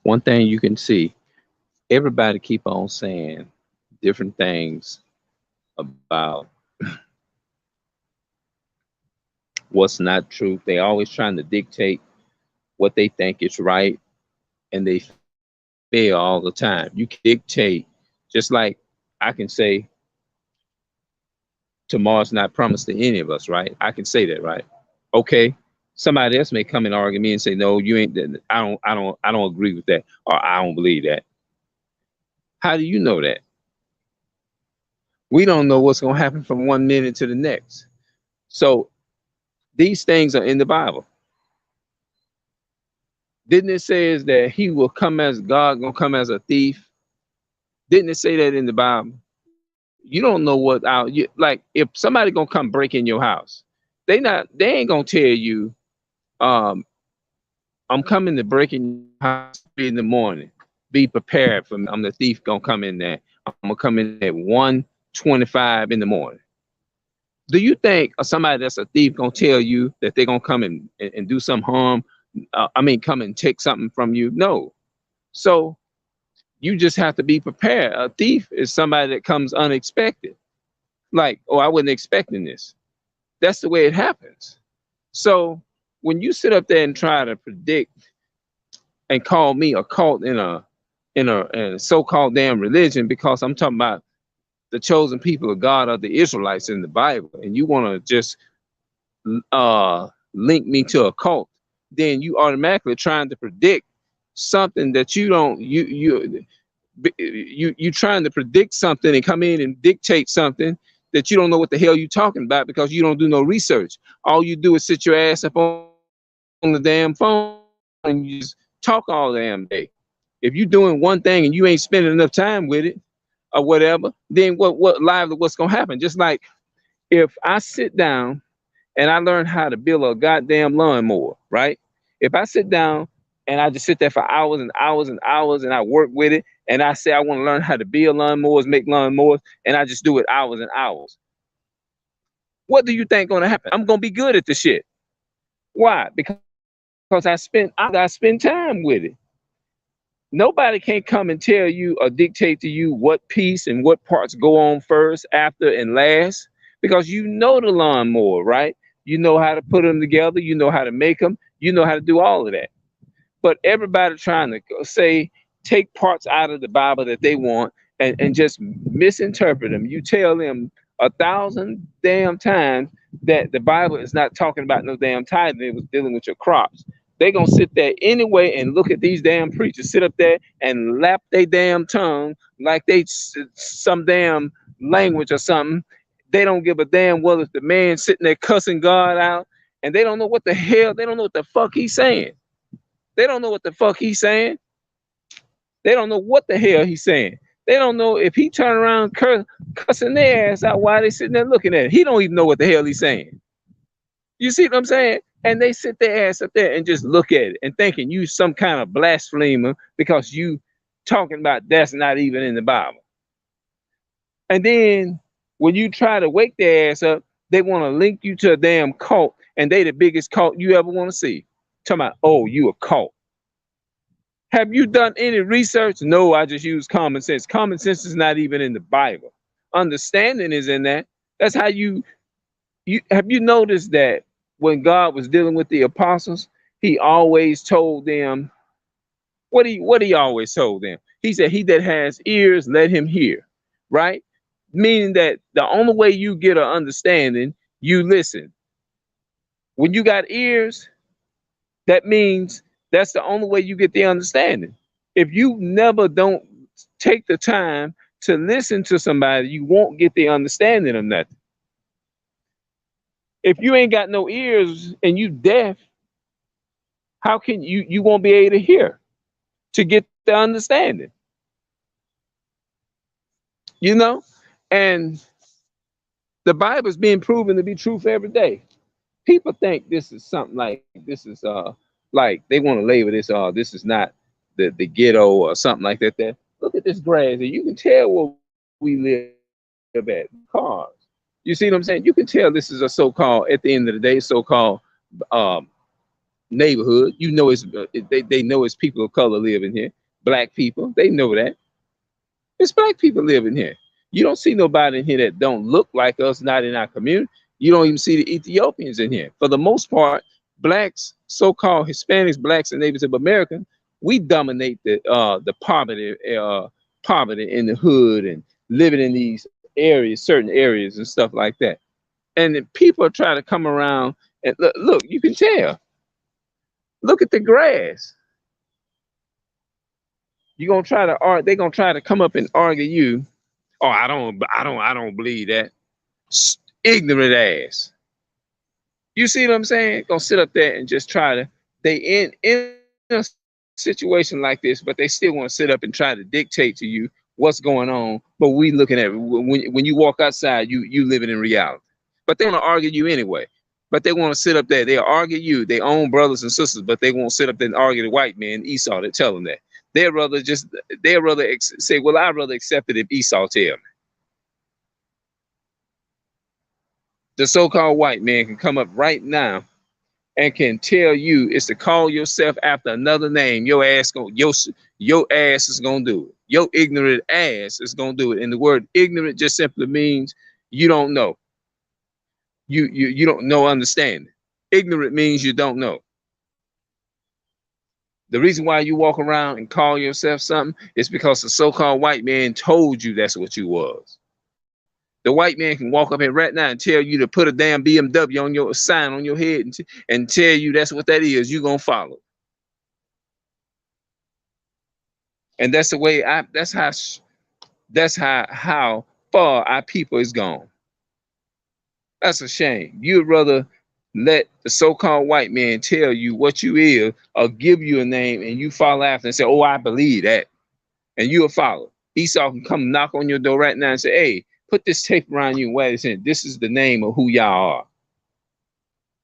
One thing you can see, everybody keep on saying different things about what's not true. They always trying to dictate what they think is right, and they fail all the time. You can dictate, just like I can say tomorrow's not promised to any of us, right? I can say that, right? Okay. Somebody else may come and argue me and say, no, you ain't. I don't agree with that, or I don't believe that. How do you know that? We don't know what's going to happen from one minute to the next. So these things are in the Bible. Didn't it say is that he will come as God gonna come as a thief? Didn't it say that in the Bible? You don't know what out you like. If somebody gonna come break in your house, they ain't gonna tell you, um, I'm coming to break in your house 3 in the morning. Be prepared for me. I'm the thief gonna come in there. I'm gonna come in at 1:25 in the morning. Do you think somebody that's a thief gonna tell you that they're gonna come and do some harm? I mean, come and take something from you? No. So you just have to be prepared. A thief is somebody that comes unexpected. Like, oh, I wasn't expecting this. That's the way it happens. So when you sit up there and try to predict and call me a cult in a so-called damn religion, because I'm talking about the chosen people of God are the Israelites in the Bible, and you want to just link me to a cult, then you automatically trying to predict something that you don't you trying to predict something and come in and dictate something that you don't know what the hell you talking about, because you don't do no research. All you do is sit your ass up on the damn phone and you just talk all damn day. If you're doing one thing and you ain't spending enough time with it or whatever, then what's gonna happen? Just like if I sit down and I learn how to build a goddamn lawnmower, right? If I sit down and I just sit there for hours and hours and hours and I work with it and I say I want to learn how to build lawnmowers, make lawnmowers, and I just do it hours and hours, what do you think gonna happen? I'm gonna be good at the shit. Why? Because I spend time with it. Nobody can't come and tell you or dictate to you what piece and what parts go on first, after, and last, because you know the lawnmower, right? You know how to put them together, you know how to make them, you know how to do all of that. But everybody trying to say, take parts out of the Bible that they want and just misinterpret them. You tell them 1,000 damn times that the Bible is not talking about no damn tithing, it was dealing with your crops. They gonna sit there anyway and look at these damn preachers sit up there and lap their damn tongue like they some damn language or something. They don't give a damn whether it's the man sitting there cussing God out, and they don't know what the hell, they don't know what the fuck he's saying. They don't know what the fuck he's saying. They don't know what the hell he's saying. They don't know if he turn around cussing their ass out while they sitting there looking at it. He don't even know what the hell he's saying. You see what I'm saying? And they sit their ass up there and just look at it and thinking you some kind of blasphemer because you talking about that's not even in the Bible. And then when you try to wake their ass up, they want to link you to a damn cult, and they the biggest cult you ever want to see. Talking about, oh, you a cult. Have you done any research? No, I just use common sense. Common sense is not even in the Bible. Understanding is in that. That's how you have you noticed that when God was dealing with the apostles, he always told them what he always told them. He said, he that has ears, let him hear. Right? Meaning that the only way you get an understanding, you listen. When you got ears, that means that's the only way you get the understanding. If you never don't take the time to listen to somebody, you won't get the understanding of nothing. If you ain't got no ears and you deaf, how can you won't be able to hear to get the understanding? You know? And the Bible is being proven to be truth every day. People think this is something like this is like they want to label this this is not the ghetto or something like that. There. Look at this grass, and you can tell where we live at. Cars. You see what I'm saying? You can tell this is a so-called, at the end of the day, so-called um, neighborhood. You know, it's they know it's people of color living here. Black people, they know that. It's black people living here. You don't see nobody in here that don't look like us, not in our community. You don't even see the Ethiopians in here. For the most part, blacks, so-called Hispanics, blacks, and natives of America, we dominate the poverty in the hood and living in these areas, certain areas and stuff like that. And then people are trying to come around and look, you can tell. Look at the grass. You're gonna try to they're gonna try to come up and argue you. Oh, I don't believe that. Ignorant ass. You see what I'm saying? Gonna sit up there and just try to, they in a situation like this, but they still want to sit up and try to dictate to you what's going on. But we looking at when you walk outside, you living in reality. But they want to argue you anyway. But they want to sit up there. They'll argue you, their own brothers and sisters, but they won't sit up there and argue the white man, Esau, that tell them that. They'd rather say, well, I'd rather accept it if Esau tell me. The so-called white man can come up right now and can tell you it's to call yourself after another name. Your ass is gonna do it. Your ignorant ass is gonna do it. And the word ignorant just simply means you don't know. You don't know, understand. Ignorant means you don't know. The reason why you walk around and call yourself something is because the so-called white man told you that's what you was. The white man can walk up here right now and tell you to put a damn BMW on your sign on your head and tell you that's what that is. You're gonna follow. And that's the way that's how far our people is gone. That's a shame. You'd rather let the so-called white man tell you what you is or give you a name and you follow after and say, oh, I believe that. And you'll follow. Esau can come knock on your door right now and say, hey, put this tape around you and wear this in. This is the name of who y'all are.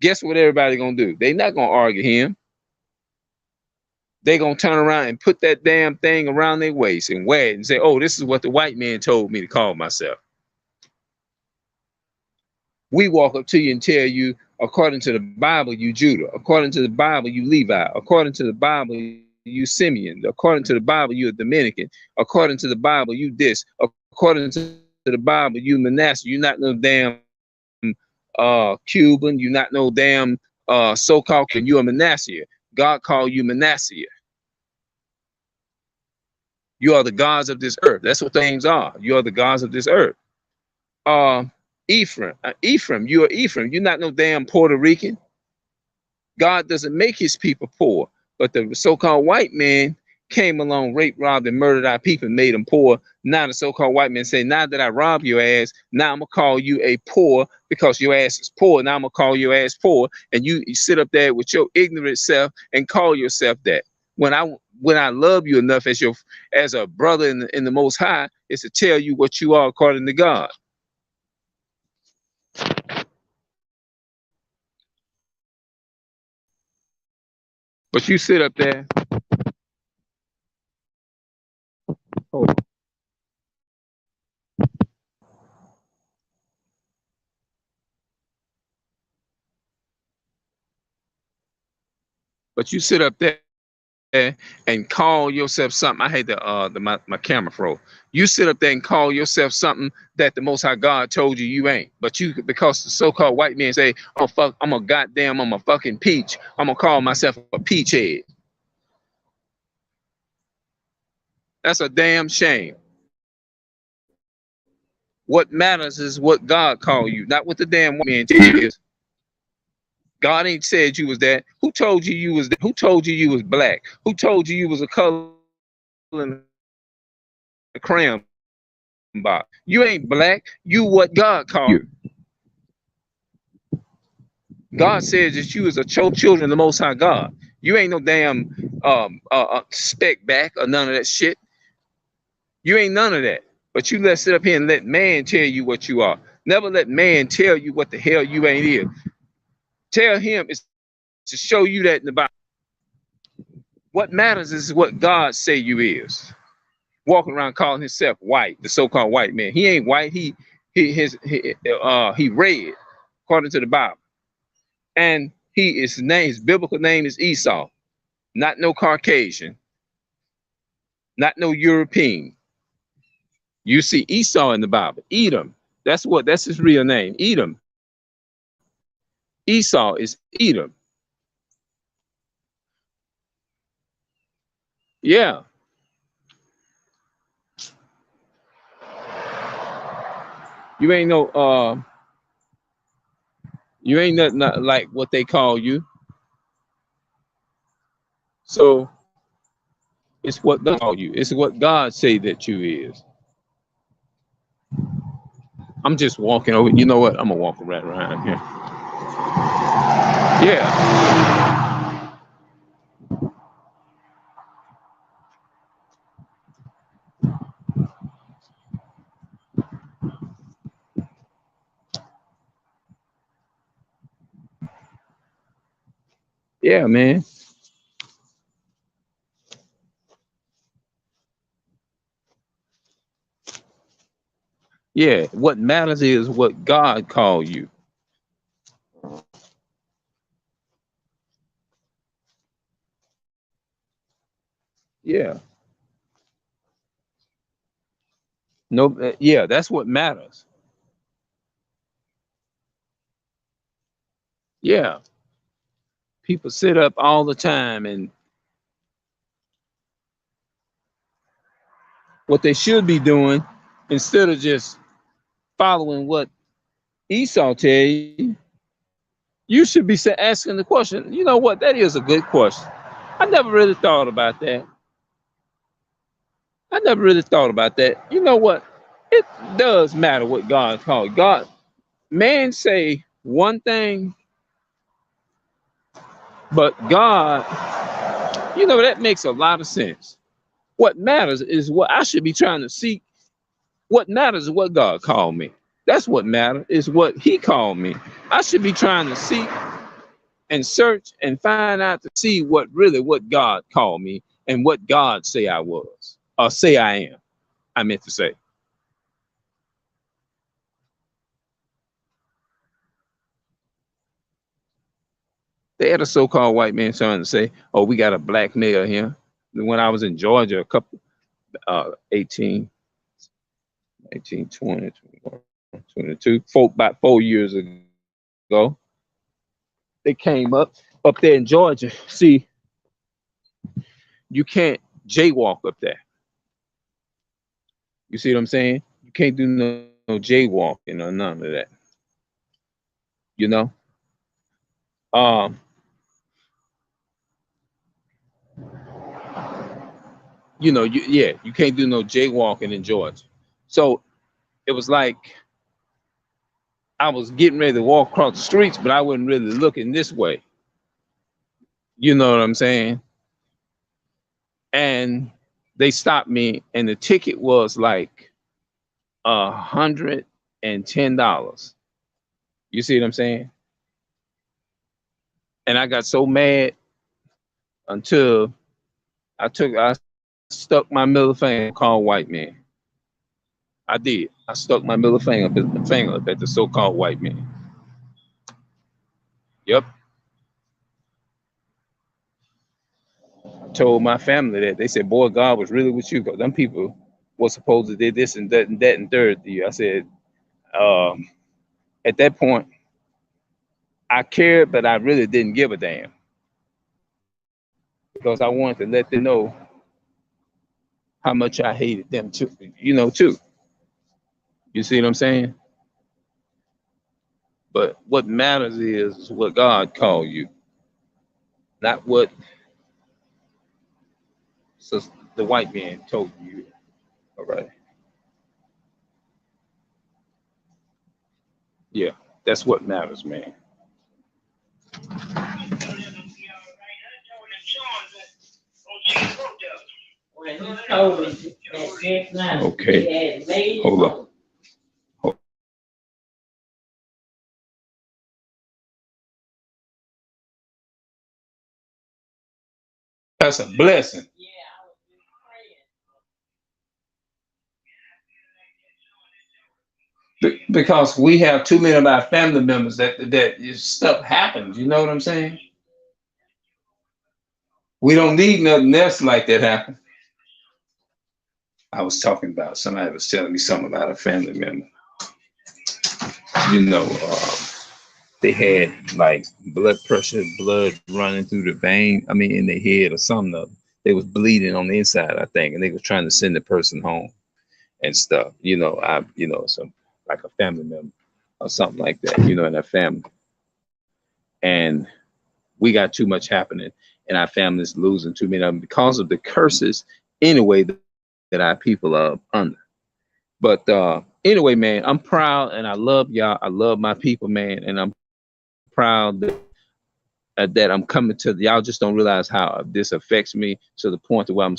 Guess what everybody gonna do? They not gonna argue him. They gonna turn around and put that damn thing around their waist and wear it and say, oh, this is what the white man told me to call myself. We walk up to you and tell you, according to the Bible, you Judah. According to the Bible, you Levi. According to the Bible, you Simeon. According to the Bible, you a Dominican. According to the Bible, you this. According to the Bible, you Manasseh. You're not no damn Cuban. You're not no damn so-called. You a Manasseh. God called you Manasseh. You are the gods of this earth. That's what things are. You are the gods of this earth. Ephraim, you are Ephraim. You're not no damn Puerto Rican. God doesn't make his people poor, but the so-called white man came along, raped, robbed, and murdered our people and made them poor. Now the so-called white man say, now that I rob your ass, now I'm gonna call you a poor because your ass is poor. Now I'm gonna call your ass poor, and you sit up there with your ignorant self and call yourself that. When I love you enough as a brother in the Most High, is to tell you what you are according to God. But you sit up there. Hold on. But you sit up there and call yourself something. I hate my camera froze. You sit up there and call yourself something that the Most High God told you you ain't. But you, because the so-called white men say, oh fuck, I'm a fucking peach. I'm gonna call myself a peach head. That's a damn shame. What matters is what God called you, not what the damn white man tell you is. God ain't said you was that. Who told you you was that? Who told you you was black? Who told you you was a color in a crayon box? You ain't black. You what God called you. God says that you is a children of the Most High God. You ain't no damn speck back or none of that shit. You ain't none of that. But you let sit up here and let man tell you what you are. Never let man tell you what the hell you ain't is. Tell him it's to show you that in the Bible. What matters is what God say you is. Walking around calling himself white, the so-called white man. He ain't white. He red, according to the Bible. And His biblical name is Esau, not no Caucasian, not no European. You see Esau in the Bible, Edom. That's his real name, Edom. Esau is Edom. Yeah. You ain't no you ain't nothing like what they call you. So it's what God call you. It's what God say that you is. I'm just walking over. You know what? I'm gonna walk right around here. Yeah. Yeah, man. Yeah. What matters is what God called you. Yeah. No. Yeah. That's what matters. Yeah. People sit up all the time, and what they should be doing, instead of just following what Esau tell you should be asking the question. You know what? That is a good question. I never really thought about that. I never really thought about that. You know what? It does matter what God called. God, man say one thing, but God, you know, that makes a lot of sense. What matters is what I should be trying to seek. What matters is what God called me. That's what matters, is what he called me. I should be trying to seek and search and find out to see what God called me and what God say I was or say I am. I meant to say. They had a so-called white man trying to say, "Oh, we got a black male here." When I was in Georgia, a couple, 18, 18, 20, 21, 22, about 4 years ago, they came up there in Georgia. See, you can't jaywalk up there. You see what I'm saying? You can't do no jaywalking or none of that. You know, um, you can't do no jaywalking in Georgia. So it was like I was getting ready to walk across the streets, but I wasn't really looking this way. You know what I'm saying? And they stopped me, and the ticket was like $110. You see what I'm saying? And I got so mad until I stuck my middle finger, called white man. I did. I stuck my middle finger up at the so-called white man. Yep. I told my family that. They said, "Boy, God was really with you, because them people was supposed to do this and that and that and third to you." I said, um, at that point, I cared, but I really didn't give a damn, because I wanted to let them know how much I hated them too. Too. You see what I'm saying? But what matters is what God called you, not what the white man told you. All right. Yeah, that's what matters, man. Okay. Hold on. That's a blessing. Because we have too many of our family members that stuff happens. You know what I'm saying? We don't need nothing else like that happen. I was talking about somebody was telling me something about a family member. You know, they had like blood pressure, blood running through the vein. I mean, in their head or something. They was bleeding on the inside, I think, and they was trying to send the person home and stuff. Some like a family member or something like that. In our family, and we got too much happening, and our families losing too many of them because of the curses. Anyway, that our people are under. But anyway, man, I'm proud and I love y'all. I love my people, man, and I'm proud that I'm coming to y'all. Just don't realize how this affects me to the point where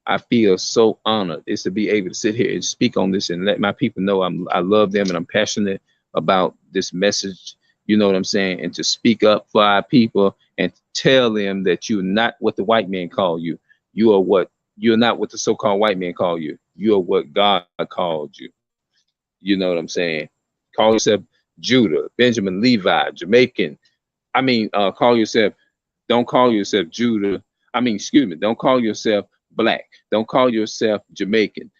I feel so honored is to be able to sit here and speak on this and let my people know I love them and I'm passionate about this message. You know what I'm saying? And to speak up for our people and tell them that you're not what the white man call you. You're not what the so-called white man call you. You are what God called you. You know what I'm saying? Call yourself Judah, Benjamin, Levi, Jamaican. Don't call yourself Judah. Don't call yourself black. Don't call yourself Jamaican.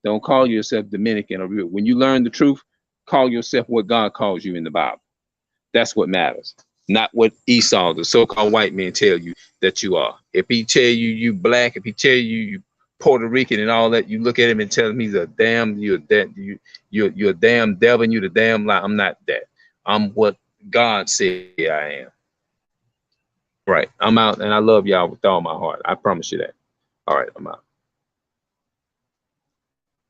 Don't call yourself Dominican or real. When you learn the truth, call yourself what God calls you in the Bible. That's what matters. Not what Esau, the so-called white man, tell you that you are. If he tell you black, if he tell you Puerto Rican and all that, you look at him and tell him you're a damn devil and you're the damn lie. I'm not that. I'm what God said I am. Right. I'm out and I love y'all with all my heart. I promise you that. All right, I'm out.